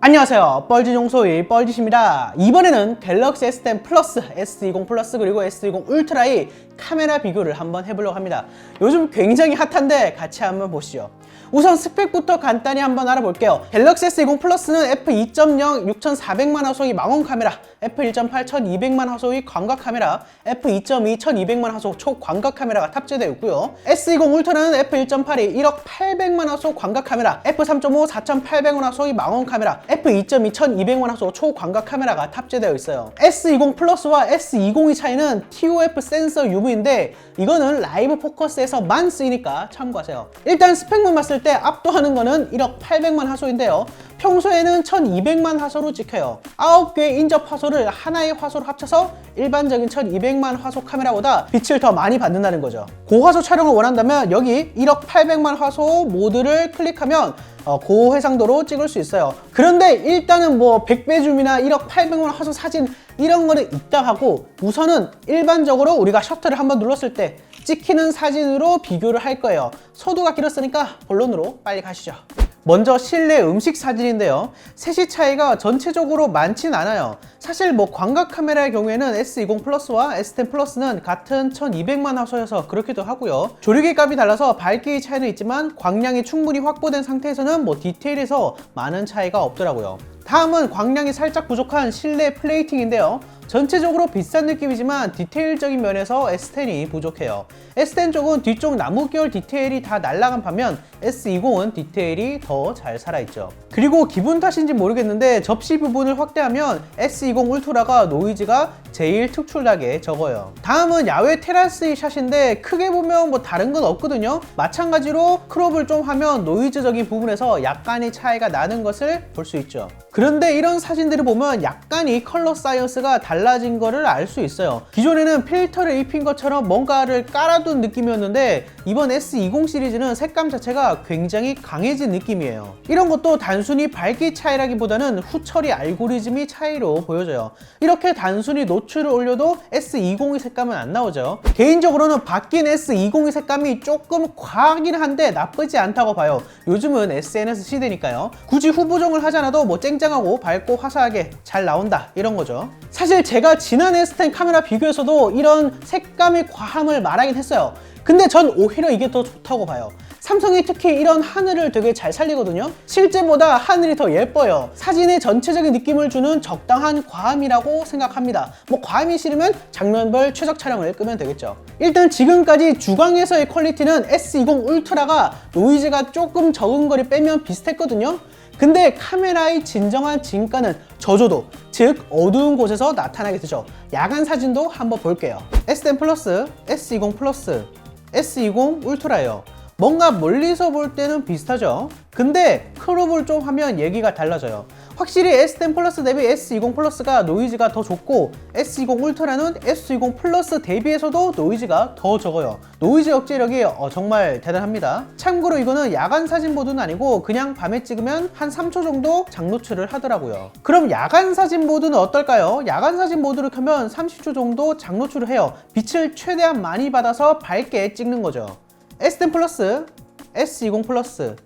안녕하세요, 뻘짓용소의 뻘짓입니다. 이번에는 갤럭시 S10 플러스, S20 플러스 그리고 S20 울트라의 카메라 비교를 한번 해보려고 합니다. 요즘 굉장히 핫한데 같이 한번 보시죠. 우선 스펙부터 간단히 한번 알아볼게요. 갤럭시 S20 플러스는 f2.0 6400만 화소의 망원 카메라, f1.8 1200만 화소의 광각 카메라, f2.2 1200만 화소 초광각 카메라가 탑재되어 있고요. S20 울트라는 f1.8이 1억 800만 화소 광각 카메라, f3.5 4800만 화소의 망원 카메라, f2.2 1200만 화소 초광각 카메라가 탑재되어 있어요. S20 플러스와 S20의 차이는 TOF 센서 유무인데 이거는 라이브 포커스에서만 쓰이니까 참고하세요. 일단 스펙만 봤을 때 압도하는 거는 1억 800만 화소인데요. 평소에는 1200만 화소로 찍혀요. 9개의 인접 화소를 하나의 화소로 합쳐서 일반적인 1200만 화소 카메라보다 빛을 더 많이 받는다는 거죠. 고화소 촬영을 원한다면 여기 1억 800만 화소 모드를 클릭하면 고해상도로 찍을 수 있어요. 그런데 일단은 뭐 100배 줌이나 1억 800만 화소 사진 이런 거는 있다 하고 우선은 일반적으로 우리가 셔터를 한번 눌렀을 때 찍히는 사진으로 비교를 할 거예요. 소두가 길었으니까 본론으로 빨리 가시죠. 먼저 실내 음식 사진인데요. 셋이 차이가 전체적으로 많진 않아요. 사실 뭐 광각 카메라의 경우에는 S20 플러스와 S10 플러스는 같은 1200만 화소여서 그렇기도 하고요. 조리개 값이 달라서 밝기의 차이는 있지만 광량이 충분히 확보된 상태에서는 뭐 디테일에서 많은 차이가 없더라고요. 다음은 광량이 살짝 부족한 실내 플레이팅인데요. 전체적으로 비싼 느낌이지만 디테일적인 면에서 S10이 부족해요. S10 쪽은 뒤쪽 나무 계열 디테일이 다 날아간 반면 S20은 디테일이 더 잘 살아있죠. 그리고 기분 탓인지 모르겠는데 접시 부분을 확대하면 S20 울트라가 노이즈가 제일 특출나게 적어요. 다음은 야외 테라스의 샷인데 크게 보면 뭐 다른 건 없거든요. 마찬가지로 크롭을 좀 하면 노이즈적인 부분에서 약간의 차이가 나는 것을 볼 수 있죠. 그런데 이런 사진들을 보면 약간의 컬러 사이언스가 달라진 거를 알 수 있어요. 기존에는 필터를 입힌 것처럼 뭔가를 깔아둔 느낌이었는데 이번 S20 시리즈는 색감 자체가 굉장히 강해진 느낌이에요. 이런 것도 단순히 밝기 차이라기보다는 후처리 알고리즘이 차이로 보여져요. 이렇게 단순히 노출을 올려도 S20의 색감은 안 나오죠. 개인적으로는 바뀐 S20의 색감이 조금 과하긴 한데 나쁘지 않다고 봐요. 요즘은 SNS 시대니까요. 굳이 후보정을 하지 않아도 뭐 쨍쨍하고 밝고 화사하게 잘 나온다 이런 거죠. 사실 제가 지난 S10 카메라 비교에서도 이런 색감의 과함을 말하긴 했어요. 근데 전 오히려 이게 더 좋다고 봐요. 삼성이 특히 이런 하늘을 되게 잘 살리거든요. 실제보다 하늘이 더 예뻐요. 사진의 전체적인 느낌을 주는 적당한 과함이라고 생각합니다. 뭐 과함이 싫으면 장면별 최적 촬영을 끄면 되겠죠. 일단 지금까지 주광에서의 퀄리티는 S20 울트라가 노이즈가 조금 적은 거를 빼면 비슷했거든요. 근데 카메라의 진정한 진가는 저조도, 즉 어두운 곳에서 나타나게 되죠. 야간 사진도 한번 볼게요. S10 플러스, S20 플러스, S20 울트라예요. 뭔가 멀리서 볼 때는 비슷하죠. 근데 크롭을 좀 하면 얘기가 달라져요. 확실히 S10 플러스 대비 S20 플러스가 노이즈가 더 좋고 S20 울트라는 S20 플러스 대비해서도 노이즈가 더 적어요. 노이즈 억제력이 정말 대단합니다. 참고로 이거는 야간 사진 모드는 아니고 그냥 밤에 찍으면 한 3초 정도 장노출을 하더라고요. 그럼 야간 사진 모드는 어떨까요? 야간 사진 모드를 켜면 30초 정도 장노출을 해요. 빛을 최대한 많이 받아서 밝게 찍는 거죠. S10 플러스, S20 플러스,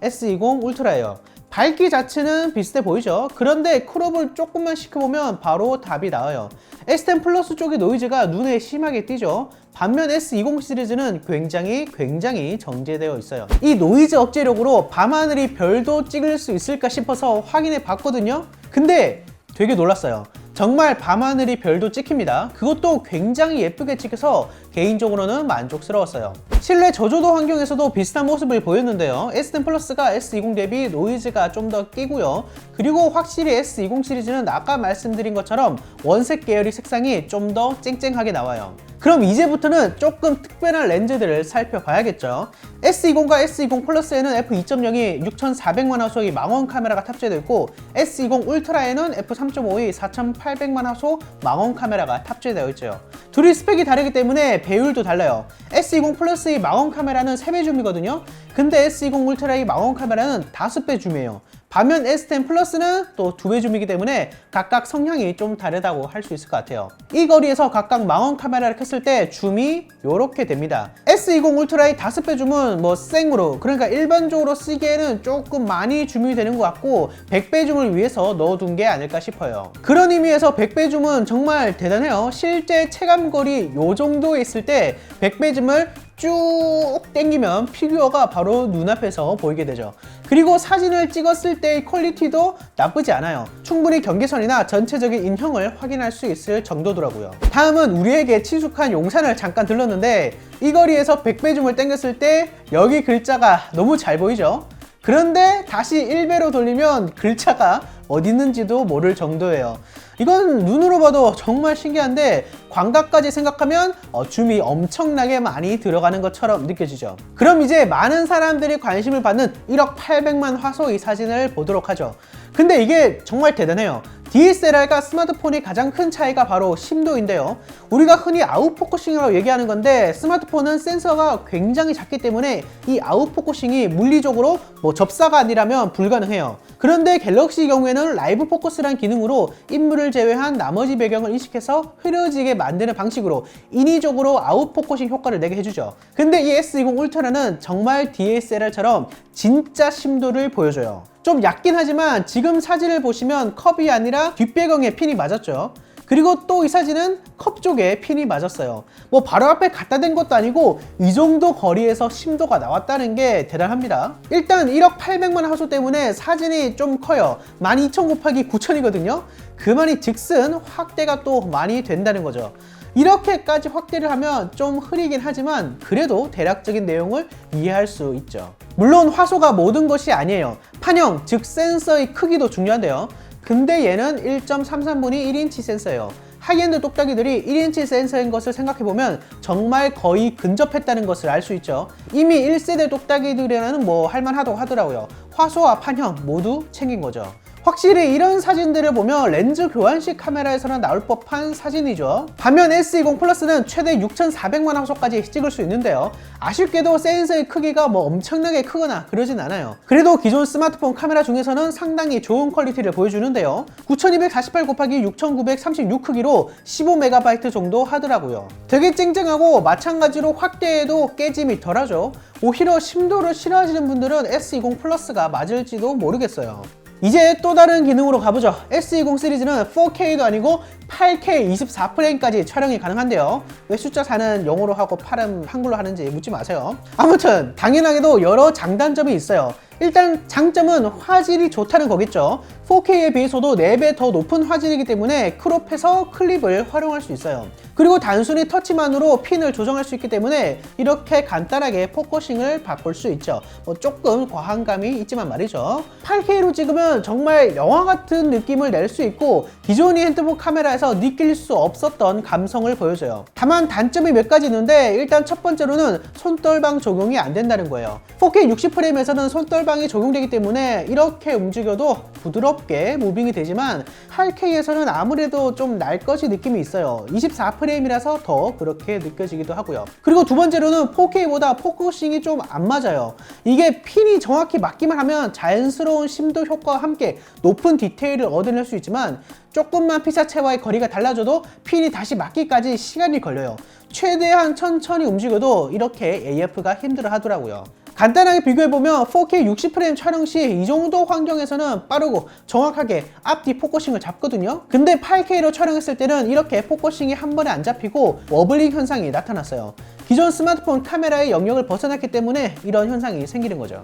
S20 울트라예요. 밝기 자체는 비슷해 보이죠? 그런데 크롭을 조금만 시켜보면 바로 답이 나와요. S10 플러스 쪽의 노이즈가 눈에 심하게 띄죠? 반면 S20 시리즈는 굉장히 정제되어 있어요. 이 노이즈 억제력으로 밤하늘이 별도 찍을 수 있을까 싶어서 확인해 봤거든요? 근데 되게 놀랐어요. 정말 밤하늘이 별도 찍힙니다. 그것도 굉장히 예쁘게 찍혀서 개인적으로는 만족스러웠어요. 실내 저조도 환경에서도 비슷한 모습을 보였는데요. S10 플러스가 S20 대비 노이즈가 좀 더 끼고요. 그리고 확실히 S20 시리즈는 아까 말씀드린 것처럼 원색 계열의 색상이 좀 더 쨍쨍하게 나와요. 그럼 이제부터는 조금 특별한 렌즈들을 살펴봐야겠죠. S20과 S20 플러스에는 f2.0이 6400만 화소의 망원 카메라가 탑재되어 있고 S20 울트라에는 f3.5의 4800만 화소 망원 카메라가 탑재되어 있죠. 둘이 스펙이 다르기 때문에 배율도 달라요. S20 플러스의 망원 카메라는 3배 줌이거든요. 근데 S20 울트라의 망원 카메라는 5배 줌이에요. 반면 S10 플러스는 또 2배 줌이기 때문에 각각 성향이 좀 다르다고 할 수 있을 것 같아요. 이 거리에서 각각 망원 카메라를 켰을 때 줌이 이렇게 됩니다. S20 울트라의 5배 줌은 뭐 생으로, 그러니까 일반적으로 쓰기에는 조금 많이 줌이 되는 것 같고 100배 줌을 위해서 넣어둔 게 아닐까 싶어요. 그런 의미에서 100배 줌은 정말 대단해요. 실제 체감거리 요 정도에 있을 때 100배 줌을 쭉 당기면 피규어가 바로 눈앞에서 보이게 되죠. 그리고 사진을 찍었을 때의 퀄리티도 나쁘지 않아요. 충분히 경계선이나 전체적인 인형을 확인할 수 있을 정도더라고요. 다음은 우리에게 친숙한 용산을 잠깐 들렀는데 이 거리에서 100배 줌을 당겼을 때 여기 글자가 너무 잘 보이죠? 그런데 다시 1배로 돌리면 글자가 어디 있는지도 모를 정도예요. 이건 눈으로 봐도 정말 신기한데 광각까지 생각하면 줌이 엄청나게 많이 들어가는 것처럼 느껴지죠. 그럼 이제 많은 사람들이 관심을 받는 1억 800만 화소의 사진을 보도록 하죠. 근데 이게 정말 대단해요. DSLR과 스마트폰의 가장 큰 차이가 바로 심도인데요. 우리가 흔히 아웃포커싱이라고 얘기하는 건데 스마트폰은 센서가 굉장히 작기 때문에 이 아웃포커싱이 물리적으로 접사가 아니라면 불가능해요. 그런데 갤럭시 경우에는 라이브 포커스란 기능으로 인물을 제외한 나머지 배경을 인식해서 흐려지게 만드는 방식으로 인위적으로 아웃포커싱 효과를 내게 해주죠. 근데 이 S20 울트라는 정말 DSLR처럼 진짜 심도를 보여줘요. 좀 얕긴 하지만 지금 사진을 보시면 컵이 아니라 뒷배경에 핀이 맞았죠. 그리고 또 이 사진은 컵 쪽에 핀이 맞았어요. 뭐 바로 앞에 갖다 댄 것도 아니고 이 정도 거리에서 심도가 나왔다는 게 대단합니다. 일단 1억 800만 화소 때문에 사진이 좀 커요. 12,000 곱하기 9,000이거든요. 그 말이 즉슨 확대가 또 많이 된다는 거죠. 이렇게까지 확대를 하면 좀 흐리긴 하지만 그래도 대략적인 내용을 이해할 수 있죠. 물론 화소가 모든 것이 아니에요. 판형, 즉 센서의 크기도 중요한데요. 근데 얘는 1.33분의 1인치 센서예요. 하이엔드 똑딱이들이 1인치 센서인 것을 생각해보면 정말 거의 근접했다는 것을 알 수 있죠. 이미 1세대 똑딱이들이라는 뭐 할만하다고 하더라고요. 화소와 판형 모두 챙긴 거죠. 확실히 이런 사진들을 보면 렌즈 교환식 카메라에서는 나올 법한 사진이죠. 반면 S20 플러스는 최대 6400만 화소까지 찍을 수 있는데요. 아쉽게도 센서의 크기가 뭐 엄청나게 크거나 그러진 않아요. 그래도 기존 스마트폰 카메라 중에서는 상당히 좋은 퀄리티를 보여주는데요. 9248 곱하기 6936 크기로 15MB 정도 하더라고요. 되게 쨍쨍하고 마찬가지로 확대에도 깨짐이 덜하죠. 오히려 심도를 싫어하시는 분들은 S20 플러스가 맞을지도 모르겠어요. 이제 또 다른 기능으로 가보죠. S20 시리즈는 4K도 아니고 8K 24프레임까지 촬영이 가능한데요. 왜 숫자 4는 영어로 하고 8은 한글로 하는지 묻지 마세요. 아무튼 당연하게도 여러 장단점이 있어요. 일단 장점은 화질이 좋다는 거겠죠. 4K에 비해서도 4배 더 높은 화질이기 때문에 크롭해서 클립을 활용할 수 있어요. 그리고 단순히 터치만으로 핀을 조정할 수 있기 때문에 이렇게 간단하게 포커싱을 바꿀 수 있죠. 뭐 조금 과한 감이 있지만 말이죠. 8K로 찍으면 정말 영화 같은 느낌을 낼 수 있고 기존의 핸드폰 카메라에서 느낄 수 없었던 감성을 보여줘요. 다만 단점이 몇 가지 있는데 일단 첫 번째로는 손떨방 적용이 안 된다는 거예요. 4K 60프레임에서는 손떨방이 적용되기 때문에 이렇게 움직여도 부드럽게 무빙이 되지만 8K에서는 아무래도 좀 날것이 느낌이 있어요. 24프레임이라서 더 그렇게 느껴지기도 하고요. 그리고 두 번째로는 4K보다 포커싱이 좀 안 맞아요. 이게 핀이 정확히 맞기만 하면 자연스러운 심도 효과와 함께 높은 디테일을 얻어낼 수 있지만 조금만 피사체와의 거리가 달라져도 핀이 다시 맞기까지 시간이 걸려요. 최대한 천천히 움직여도 이렇게 AF가 힘들어 하더라고요. 간단하게 비교해보면 4K 60프레임 촬영 시 이 정도 환경에서는 빠르고 정확하게 앞뒤 포커싱을 잡거든요. 근데 8K로 촬영했을 때는 이렇게 포커싱이 한 번에 안 잡히고 워블링 현상이 나타났어요. 기존 스마트폰 카메라의 영역을 벗어났기 때문에 이런 현상이 생기는 거죠.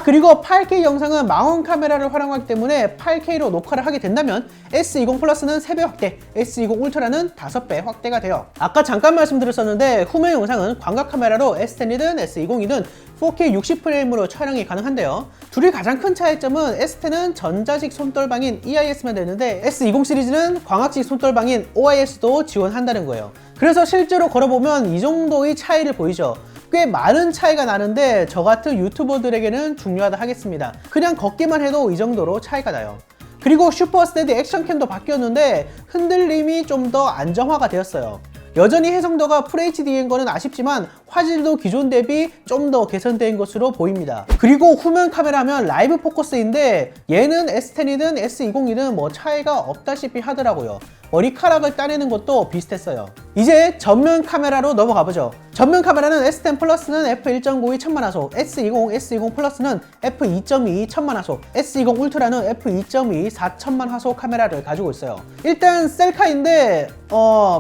그리고 8K 영상은 망원 카메라를 활용하기 때문에 8K로 녹화를 하게 된다면 S20 플러스는 3배 확대, S20 울트라는 5배 확대가 돼요. 아까 잠깐 말씀드렸었는데 후면 영상은 광각 카메라로 S10이든 S20이든 4K 60프레임으로 촬영이 가능한데요. 둘이 가장 큰 차이점은 S10은 전자식 손떨방인 EIS만 되는데 S20 시리즈는 광학식 손떨방인 OIS도 지원한다는 거예요. 그래서 실제로 걸어보면 이 정도의 차이를 보이죠. 꽤 많은 차이가 나는데 저 같은 유튜버들에게는 중요하다 하겠습니다. 그냥 걷기만 해도 이 정도로 차이가 나요. 그리고 슈퍼 스테디 액션캠도 바뀌었는데 흔들림이 좀 더 안정화가 되었어요. 여전히 해상도가 FHD인 거는 아쉽지만 화질도 기존 대비 좀 더 개선된 것으로 보입니다. 그리고 후면 카메라면 라이브 포커스인데 얘는 S10이든 S20이든 뭐 차이가 없다시피 하더라고요. 머리카락을 따내는 것도 비슷했어요. 이제 전면 카메라로 넘어가 보죠. 전면 카메라는 S10 플러스는 f1.92 천만화소, S20, S20 플러스는 f2.2 천만화소, S20 울트라는 f2.2 4천만화소 카메라를 가지고 있어요. 일단 셀카인데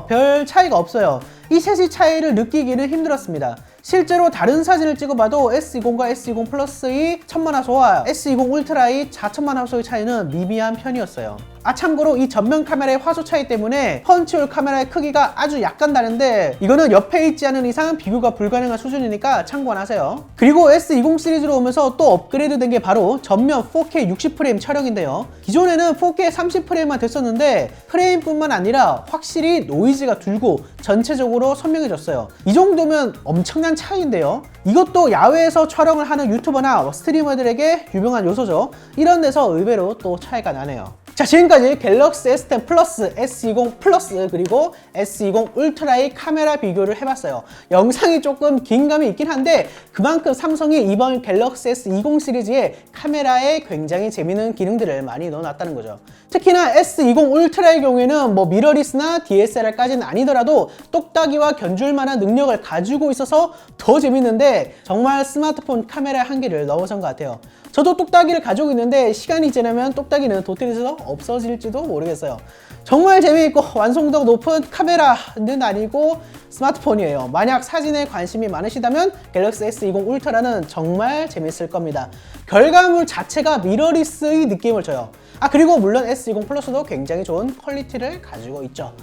별 차이가 없어요. 이 셋의 차이를 느끼기는 힘들었습니다. 실제로 다른 사진을 찍어봐도 S20과 S20 플러스의 천만화소와 S20 울트라의 4천만화소의 차이는 미미한 편이었어요. 참고로 이 전면 카메라의 화소 차이 때문에 펀치홀 카메라의 크기가 아주 약간 다른데 이거는 옆에 있지 않은 이상 비교가 불가능한 수준이니까 참고하세요. 그리고 S20 시리즈로 오면서 또 업그레이드 된 게 바로 전면 4K 60프레임 촬영인데요. 기존에는 4K 30프레임만 됐었는데 프레임뿐만 아니라 확실히 노이즈가 줄고 전체적으로 선명해졌어요. 이 정도면 엄청난 차이인데요. 이것도 야외에서 촬영을 하는 유튜버나 스트리머들에게 유명한 요소죠. 이런 데서 의외로 또 차이가 나네요. 자, 지금까지 갤럭시 S10 플러스, S20 플러스 그리고 S20 울트라의 카메라 비교를 해봤어요. 영상이 조금 긴 감이 있긴 한데 그만큼 삼성이 이번 갤럭시 S20 시리즈에 카메라에 굉장히 재미있는 기능들을 많이 넣어놨다는 거죠. 특히나 S20 울트라의 경우에는 뭐 미러리스나 DSLR까지는 아니더라도 똑딱이와 견줄 만한 능력을 가지고 있어서 더 재밌는데 정말 스마트폰 카메라의 한계를 넘어선 것 같아요. 저도 똑딱이를 가지고 있는데 시간이 지나면 똑딱이는 도태돼서 없어질지도 모르겠어요. 정말 재미있고 완성도가 높은 카메라는 아니고 스마트폰이에요. 만약 사진에 관심이 많으시다면 갤럭시 S20 울트라는 정말 재밌을 겁니다. 결과물 자체가 미러리스의 느낌을 줘요. 그리고 물론 S20 플러스도 굉장히 좋은 퀄리티를 가지고 있죠.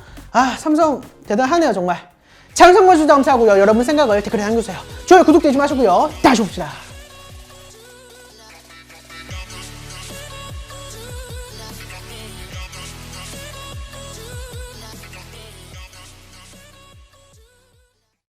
삼성 대단하네요 정말. 자, 영상 봐주셔서 감사하고요. 여러분 생각을 댓글에 남겨주세요. 좋아요, 구독 잊지 마시고요. 다시 봅시다.